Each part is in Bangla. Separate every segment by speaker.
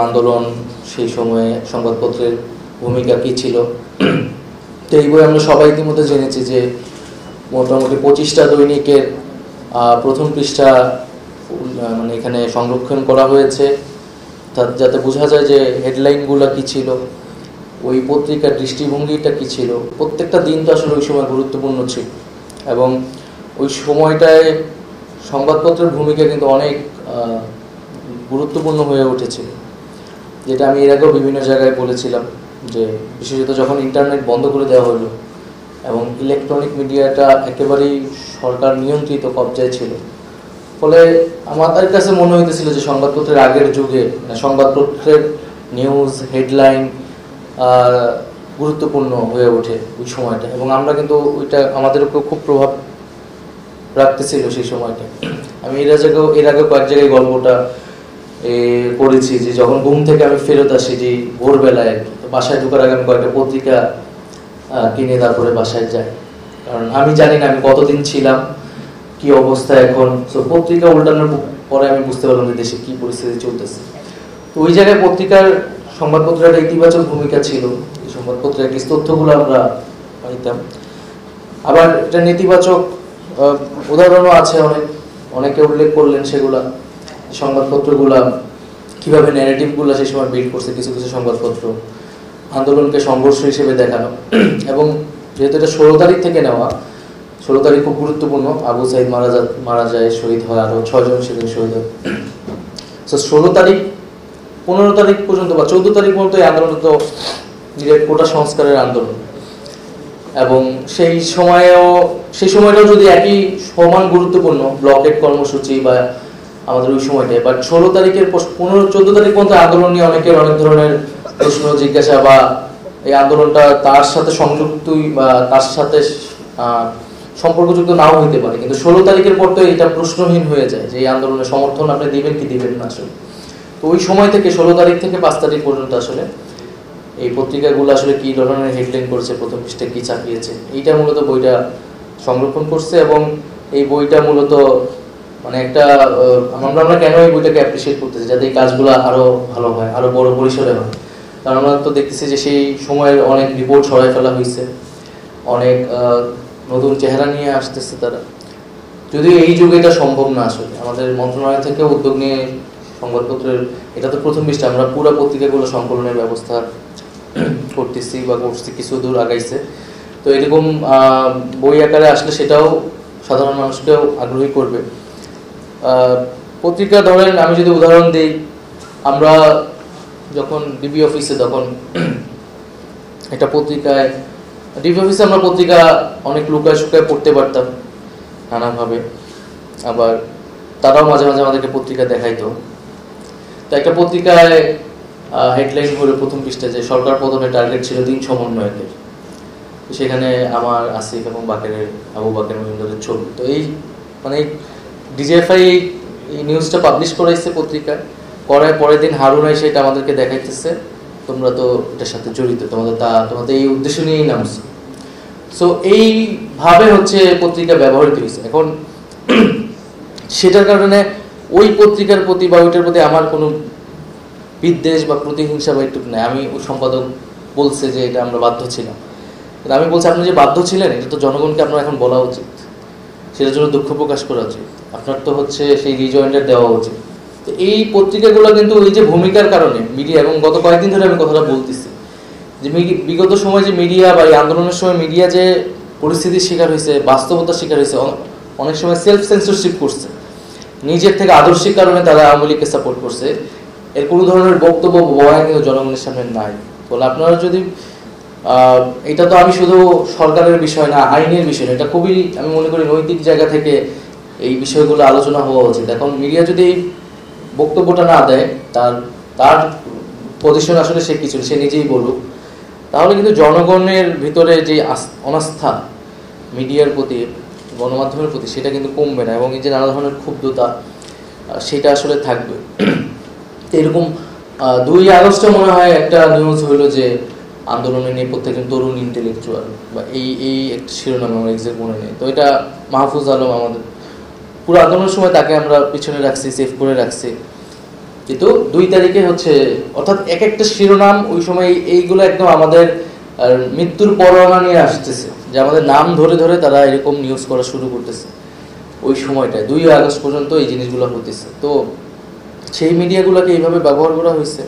Speaker 1: আন্দোলন সেই সময়ে সংবাদপত্রের ভূমিকা কী ছিল। তো এই বই আমরা সবাই ইতিমধ্যে জেনেছি যে মোটামুটি 25টা দৈনিকের প্রথম পৃষ্ঠা মানে এখানে সংরক্ষণ করা হয়েছে, যাতে বোঝা যায় যে হেডলাইনগুলো কী ছিল, ওই পত্রিকার দৃষ্টিভঙ্গিটা কী ছিল। প্রত্যেকটা দিন তো আসলে ওই সময় গুরুত্বপূর্ণ ছিল এবং ওই সময়টায় সংবাদপত্রের ভূমিকা কিন্তু অনেক গুরুত্বপূর্ণ হয়ে উঠেছিল, যেটা আমি এর আগেও বিভিন্ন জায়গায় বলেছিলাম যে বিশেষত যখন ইন্টারনেট বন্ধ করে দেওয়া হলো এবং ইলেকট্রনিক মিডিয়াটা একেবারেই সরকার নিয়ন্ত্রিত কবজায় ছিল, ফলে আমাদের কাছে মনে হইতেছিল যে সংবাদপত্রের আগের যুগে সংবাদপত্রের নিউজ হেডলাইন গুরুত্বপূর্ণ হয়ে ওঠে ওই সময়টা, এবং আমরা কিন্তু ওইটা আমাদের উপর খুব প্রভাব রাখতেছিল সেই সময়টা। আমি এর আগে কয়েক জায়গায় গল্পটা করেছি যে যখন ঘুম থেকে আমি ফেরত আসি যে ভোরবেলায়, তো বাসায় ঢোকার আগে আমি কয়েকটা পত্রিকা কিনে তারপরে বাসায় যাই, কারণ আমি জানি না আমি কতদিন ছিলাম, কি অবস্থা এখন। তো পত্রিকা উল্টানোর পরে আমি বুঝতে পারলাম যে দেশে কি পরিস্থিতি চলতেছে। তো ওই জায়গায় পত্রিকার সংবাদপত্রের একটা ইতিবাচক ভূমিকা ছিল, এই সংবাদপত্রের একটি তথ্যগুলো আমরা পাইতাম। আবার এটা নেতিবাচক উদাহরণও আছে, অনেকে উল্লেখ করলেন সেগুলা, সংবাদপত্রগুলা কিভাবে ন্যারেটিভগুলো সেই সময় বিল্ড করছে। কিছু কিছু সংবাদপত্র আন্দোলনকে সংঘর্ষ হিসেবে দেখানো, এবং যেহেতু এটা 16 তারিখ থেকে নেওয়া, 16 তারিখ খুব গুরুত্বপূর্ণ। আবু সাইদ মারা যায়, শহীদ হয়, আরও 6 জন সেদিন শহীদ হয়। তো 16 তারিখ 15 তারিখ পর্যন্ত বা 14 তারিখ পর্যন্ত এই আন্দোলন তো ডিরেক্ট কোটা সংস্কারের আন্দোলন, এবং সেই সময়টাও যদি একই সমান গুরুত্বপূর্ণ ব্লকেট কর্মসূচি বা আমাদের ওই সময়টায়, বাট 16 তারিখের 14 তারিখ পর্যন্ত আন্দোলন নিয়ে অনেকের অনেক ধরনের প্রশ্ন জিজ্ঞাসা, বা এই আন্দোলনটা তার সাথে সংযুক্তই বা তার সাথে সম্পর্কযুক্ত নাও হইতে পারে, কিন্তু 16 তারিখের পর তো এটা প্রশ্নহীন হয়ে যায় যে এই আন্দোলনের সমর্থন আপনি দিবেন কি দিবেন না আসলে। তো ওই সময় থেকে 16 তারিখ থেকে 5 তারিখ পর্যন্ত আসলে এই পত্রিকাগুলো আসলে কী ধরনের হেডলাইন করেছে, প্রথম পৃষ্ঠায় কী ছাপিয়েছে, এইটা মূলত বইটা সংরক্ষণ করছে। এবং এই বইটা মূলত মানে একটা আমরা কেন এই বইটাকে অ্যাপ্রিসিয়েট করতেছি, যাতে এই কাজগুলো আরও ভালো হয়, আরও বড় পরিসরে হয়। কারণ আমরা তো দেখতেছি যে সেই সময়ের অনেক রিপোর্ট সরাই ফেলা হয়েছে, অনেক নতুন চেহারা নিয়ে আসতেছে তারা, যদিও এই যুগে এটা সম্ভব না। আসলে আমাদের মন্ত্রণালয় থেকে উদ্যোগ নিয়ে সংবাদপত্রের, এটা তো প্রথম পৃষ্ঠা, আমরা পুরো পত্রিকাগুলো সংকলনের ব্যবস্থা করতেছি বা করছি, কিছু দূর আগাইছে। তো এরকম বই আকারে আসলে সেটাও সাধারণ মানুষকেও আগ্রহী করবে। পত্রিকা ধরেন আমি যদি উদাহরণ দিই, আমরা যখন ডিবি অফিসে, তখন একটা পত্রিকায় ডিবি অফিসে আমরা পত্রিকা অনেক লুকায় শুকায় পড়তে পারতাম নানাভাবে, আবার তারাও মাঝে মাঝে আমাদেরকে পত্রিকা দেখাইতো। তো একটা পত্রিকায় হেডলাইন হলো প্রথম পৃষ্ঠায় যে সরকার পতনের টার্গেট ছিল 3 সমন্বয়কের, সেখানে আমার আসিফ এবং আবু বাকের মজুমদারের ছবি। তো এই মানে ডিজিএফআই এই নিউজটা পাবলিশ করাইছে পত্রিকায়, করায় পরের দিন হারুন এসে এটা আমাদেরকে দেখাইতেছে, তোমরা তো এটার সাথে জড়িত, তোমাদের এই উদ্দেশ্য নিয়েই নামছো। সো এইভাবে হচ্ছে পত্রিকা ব্যবহৃত হয়েছে। এখন সেটার কারণে ওই পত্রিকার প্রতি বা ওইটার প্রতি আমার কোনো বিদ্বেষ বা প্রতিহিংসা বা একটু নেই। আমি ওই সম্পাদক বলছে যে এটা আমরা বাধ্য ছিলাম, কিন্তু আমি বলছি আপনি যে বাধ্য ছিলেন এটা তো জনগণকে আপনার এখন বলা উচিত, সেটার জন্য দুঃখ প্রকাশ করা উচিত, আপনার তো হচ্ছে সেই রিজয়েন্ডার দেওয়া উচিত। তো এই পত্রিকাগুলো কিন্তু ওই যে ভূমিকার কারণে মিডিয়া, এবং গত কয়েকদিন ধরে আমি কথাটা বলতেছি যে বিগত সময় যে মিডিয়া বা এই আন্দোলনের সময় মিডিয়া যে পরিস্থিতির শিকার হয়েছে, বাস্তবতার শিকার হয়েছে, অনেক সময় সেলফ সেন্সরশিপ করছে, নিজের থেকে আদর্শিক কারণে তারা আওয়ামী লীগকে সাপোর্ট করছে, এর কোনো ধরনের বক্তব্য বয়া কিন্তু জনগণের সামনে নাই। বলে আপনারা যদি এটা তো আমি শুধু সরকারের বিষয় না, আইনের বিষয় না, এটা খুবই আমি মনে করি নৈতিক জায়গা থেকে এই বিষয়গুলো আলোচনা হওয়া উচিত। এখন মিডিয়া যদি বক্তব্যটা না দেয়, তার পজিশন আসলে সে কিছু সে নিজেই বলুক, তাহলে কিন্তু জনগণের ভিতরে যে অনাস্থা মিডিয়ার প্রতি, গণমাধ্যমের প্রতি, সেটা কিন্তু কমবে না, এবং এই যে নানা ধরনের ক্ষুব্ধতা সেটা আসলে থাকবে। এরকম 2 আগস্টে মনে হয় একটা নিউজ হইলো যে আন্দোলনের নেপথ্যে একজন তরুণ ইন্টেলেকচুয়াল বা এই একটা শিরোনাম আমার এক্সাক্ট মনে নেই। তো এটা মাহফুজ আলম, আমাদের পুরো আন্দোলনের সময় তাকে আমরা পিছনে রাখছি, সেভ করে রাখছি। কিন্তু 2 তারিখে হচ্ছে, অর্থাৎ এক একটা শিরোনাম ওই সময় এইগুলো একদম আমাদের মৃত্যুর পরোয়ানা নিয়ে আসতেছে, যে আমাদের নাম ধরে ধরে তারা এরকম নিউজ করা শুরু করতেছে ওই সময়টায়। 2 আগস্ট পর্যন্ত এই জিনিসগুলো হতেছে। তো সেই মিডিয়াগুলোকে এইভাবে ব্যবহার করা হয়েছে।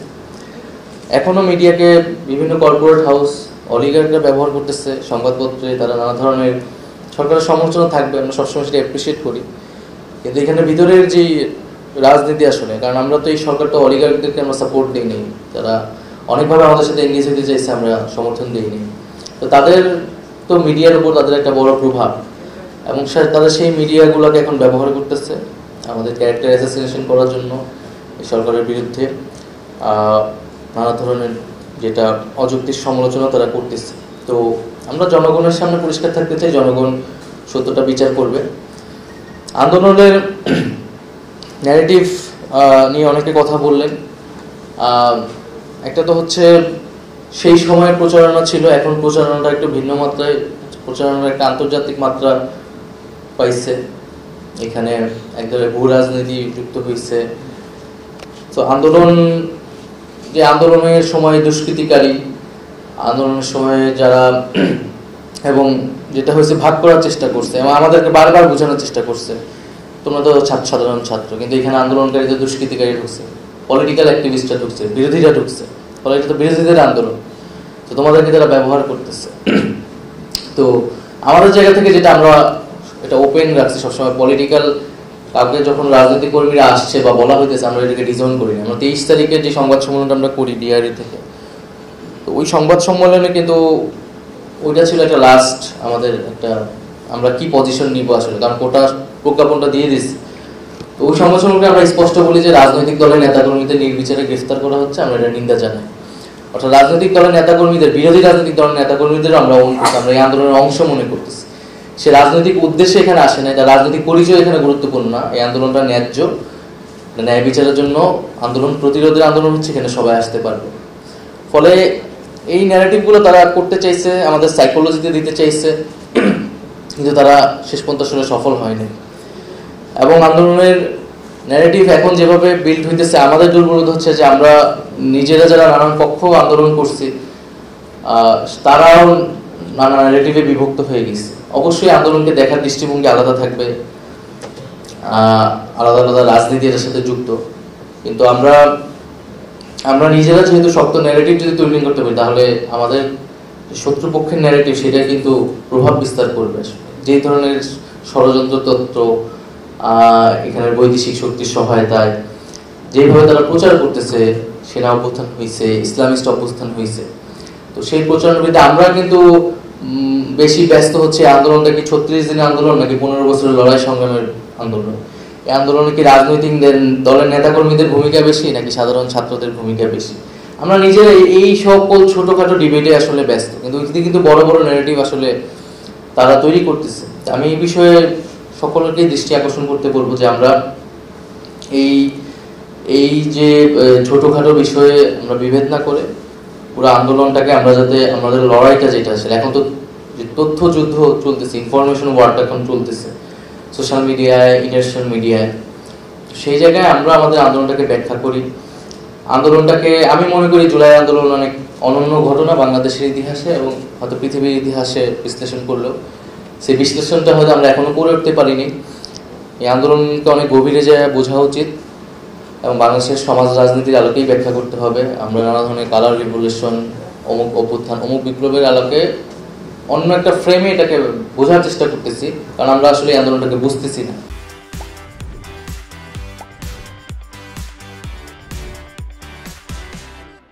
Speaker 1: এখনও মিডিয়াকে বিভিন্ন কর্পোরেট হাউস, অলিগাররা ব্যবহার করতেছে সংবাদপত্রে। তারা নানা ধরনের, সরকারের সমালোচনা থাকবে, আমরা সবসময় সেটা অ্যাপ্রিসিয়েট করি, কিন্তু এখানে ভিতরের যে রাজনীতি আসলে, কারণ আমরা তো এই সরকারটা অলিগারদেরকে আমরা সাপোর্ট দিই নি, তারা অনেকভাবে আমাদের সাথে এঙ্গেজ হতে চাইছে, আমরা সমর্থন দিইনি। তো তাদের তো মিডিয়ার উপর তাদের একটা বড় প্রভাব, এবং তাদের সেই মিডিয়াগুলোকে এখন ব্যবহার করতেছে আমাদের ক্যারেক্টার অ্যাসাসিনেশন করার জন্য এই সরকারের বিরুদ্ধে। নানা ধরনের যেটা অযৌক্তিক সমালোচনা তারা করতেছে। তো আমরা জনগণের সামনে পরিষ্কার থাকতে চাই, জনগণ সত্যটা বিচার করবে। আন্দোলনের ন্যারেটিভ নিয়ে অনেকে কথা বললেন। একটা তো হচ্ছে সেই সময়ের প্রচারণা ছিল, এখন প্রচারণাটা একটু ভিন্ন মাত্রায়, প্রচারণার একটা আন্তর্জাতিক মাত্রা পাইছে, এখানে এক ধরনের ভূ রাজনীতি যুক্ত হয়েছে। তো আন্দোলনের সময় দুষ্কৃতিকারী, আন্দোলনের সময় যারা, এবং যেটা হয়েছে ভাগ করার চেষ্টা করছে এবং আমাদেরকে বারবার বোঝানোর চেষ্টা করছে, তোমরা তো সাধারণ ছাত্র, কিন্তু এখানে আন্দোলনকারীদের দুষ্কৃতিকারী ঢুকছে, পলিটিক্যাল অ্যাক্টিভিস্টরা ঢুকছে, বিরোধীরা ঢুকছে, ফলে এটা তো বিরোধীদের আন্দোলন, তো তোমাদেরকে তারা ব্যবহার করতেছে। তো আমাদের জায়গা থেকে যেটা আমরা এটা ওপেন রাখছি সবসময়, পলিটিক্যাল কাউকে যখন রাজনৈতিক কর্মীরা আসছে বা বলা হইতেছে, আমরা এটাকে ডিজাইন করি না। আমরা 23 তারিখে যে সংবাদ সম্মেলনটা আমরা করি ডিআরই থেকে, তো ওই সংবাদ সম্মেলনে কিন্তু ওইটা ছিল একটা লাস্ট আমাদের একটা, আমরা কি পজিশন নিব আসলে, কারণ কোটা প্রজ্ঞাপনটা দিয়ে দিচ্ছে। তো ওই সংবাদ সম্মেলনে আমরা স্পষ্ট বলি যে রাজনৈতিক দলের নেতাকর্মীদের নির্বিচারে গ্রেফতার করা হচ্ছে, আমরা এটা নিন্দা জানাই। অর্থাৎ রাজনৈতিক দলের নেতাকর্মীদের, বিরোধী রাজনৈতিক দলের নেতাকর্মীদের আমরা এই আন্দোলনের অংশ মনে করতেছি। সে রাজনৈতিক উদ্দেশ্যে এখানে আসে না, তার রাজনৈতিক পরিচয় এখানে গুরুত্বপূর্ণ না। এই আন্দোলনটা ন্যায্য, ন্যায় বিচারের জন্য আন্দোলন, প্রতিরোধের আন্দোলন হচ্ছে, এখানে সবাই আসতে পারবে। ফলে এই ন্যারেটিভগুলো তারা করতে চাইছে, আমাদের সাইকোলজিতে দিতে চাইছে, কিন্তু তারা শেষ পর্যন্ত আসলে সফল হয়নি। এবং আন্দোলনের ন্যারেটিভ এখন যেভাবে বিল্ড হইতেছে, আমাদের দুর্বলতা হচ্ছে যে আমরা নিজেরা যারা নানান পক্ষ আন্দোলন করছি, তারাও নানা ন্যারেটিভে বিভক্ত হয়ে গেছে। অবশ্যই আন্দোলনকে দেখার দৃষ্টিভঙ্গি আলাদা থাকবে, আলাদা আলাদা রাজনীতি এর সাথে যুক্ত, কিন্তু আমরা নিজেরা যেহেতু শক্ত ন্যারেটিভ যদি তৈরি করতে পারি, তাহলে আমাদের শত্রুপক্ষের ন্যারেটিভ সেটা কিন্তু প্রভাব বিস্তার করবে। যে ধরনের ষড়যন্ত্র তত্ত্ব এখানের বৈদেশিক শক্তির সহায়তায় যেভাবে তারা প্রচার করতেছে, সেনা অভ্যুত্থান হয়েছে, ইসলামিস্ট অভ্যুত্থান হয়েছে, তো সেই প্রচারের বিরুদ্ধে আমরা কিন্তু বেশি ব্যস্ত হচ্ছে আন্দোলনটা কি 36 দিনের আন্দোলন নাকি 15 বছরের লড়াই সংগ্রামের আন্দোলন। এই আন্দোলনে কি রাজনৈতিক দলের নেতাকর্মীদের ভূমিকা বেশি নাকি সাধারণ ছাত্রদের ভূমিকা বেশি? আমরা নিজেরা এই সকল ছোটখাটো ডিবেটে আসলে ব্যস্ত, কিন্তু বড় বড় ন্যারেটিভ আসলে তারা তৈরি করতেছে। আমি এই বিষয়ে সকলকে দৃষ্টি আকর্ষণ করতে বলবো যে আমরা এই যে ছোটখাটো বিষয়ে আমরা বিভেদ না করে পুরো আন্দোলনটাকে আমরা যাতে, আমাদের লড়াইটা যেটা আসলে এখন তো যে তথ্য যুদ্ধ চলতেছে, ইনফরমেশন ওয়ারটা এখন চলতেছে সোশ্যাল মিডিয়ায়, ইন্টারন্যাশনাল মিডিয়ায়, সেই জায়গায় আমরা আমাদের আন্দোলনটাকে ব্যাখ্যা করি। আন্দোলনটাকে আমি মনে করি জুলাই আন্দোলন অনেক অনন্য ঘটনা বাংলাদেশের ইতিহাসে এবং হয়তো পৃথিবীর ইতিহাসে বিশ্লেষণ করলেও সেই বিশ্লেষণটা হয়তো আমরা এখনো করে উঠতে পারিনি। এই আন্দোলনকে অনেক গভীরে যায় বোঝা উচিত এবং বাংলাদেশের সমাজ রাজনীতির আলোকেই ব্যাখ্যা করতে হবে। আমরা নানা ধরনের কালার রিভলিউশন, অমুক অভ্যুত্থান, অমুক বিপ্লবের আলোকে অন্য একটা ফ্রেমে এটাকে বোঝার চেষ্টা করতেছি, কারণ আমরা আসলে এই আন্দোলনটাকে বুঝতেছি না।